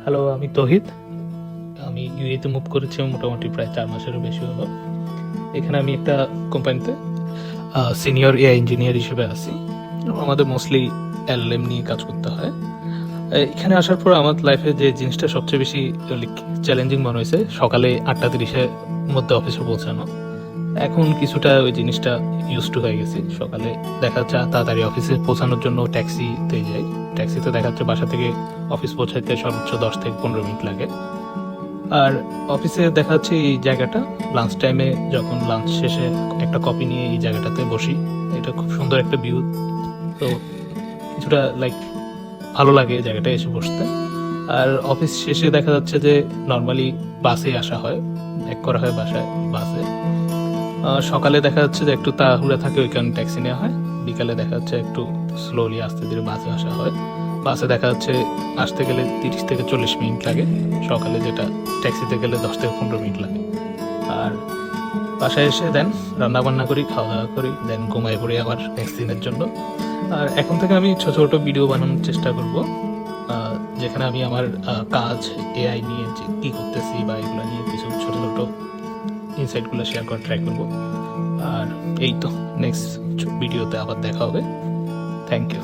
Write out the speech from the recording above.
Hello, আমি তৌহিদ। আমি ইউএইতে move করেছি মোটামুটি প্রায় ৪ মাসেরও বেশি হলো। এখানে আমি একটা কোম্পানিতে সিনিয়র এআই ইঞ্জিনিয়ার হিসেবে আছি। আমাদের মোস্টলি এলএলএম নিয়ে কাজ করতে হয়। এখানে আসার পর আমার লাইফে যে জিনিসটা সবচেয়ে বেশি চ্যালেঞ্জিং মনে হয়েছে সকালে ৮:৩০ এর মধ্যে অফিসে পৌঁছানো। এখন কিছুটা ওই জিনিসটা ইউজড টু হয়ে গেছি। সকালে দেখা যাচ্ছে তাড়াতাড়ি অফিসে পৌঁছানোর জন্য ট্যাক্সিতে যাই। ট্যাক্সিতে দেখা যাচ্ছে বাসা থেকে অফিস পৌঁছাইতে সর্বোচ্চ ১০ থেকে ১৫ মিনিট লাগে। আর অফিসে দেখা যাচ্ছে এই জায়গাটা লাঞ্চ টাইমে যখন লাঞ্চ শেষে একটা কফি নিয়ে এই জায়গাটাতে বসি। এটা খুব সুন্দর একটা ভিউ। তো কিছুটা ভালো লাগে এই জায়গাটায় এসে বসতে। আর অফিস শেষে দেখা যাচ্ছে যে নরমালি বাসে আসা হয়। ব্যাক করা হয় বাসায় বাসে। সকালে দেখা যাচ্ছে যে একটু তাড়াহুড়া থাকে ওই কারণে ট্যাক্সি নেওয়া হয়। বিকালে দেখা যাচ্ছে একটু স্লোলি আস্তে ধীরে বাসে আসা হয়। বাসে দেখা যাচ্ছে আসতে গেলে ৩০ থেকে ৪০ মিনিট লাগে। সকালে যেটা ট্যাক্সিতে গেলে ১০ থেকে ১৫ মিনিট লাগে। আর বাসায় এসে দেন রান্নাবান্না করি, খাওয়া-দাওয়া করি, দেন ঘুমায়ে পড়ি আবার নেক্সট দিনের জন্য। আর এখন থেকে আমি ছোট, ছোট ভিডিও বানানোর চেষ্টা করব। আ যেখানে আমি আমার কাজ এআই নিয়ে যে কি করতেছি বা এগুলা নিয়ে কিছু ছোট, ছোট ইনসাইট গুলো শেয়ার করার ট্রাই করব। আর এই তো নেক্সট ভিডিওতে আবার দেখা হবে। Thank you.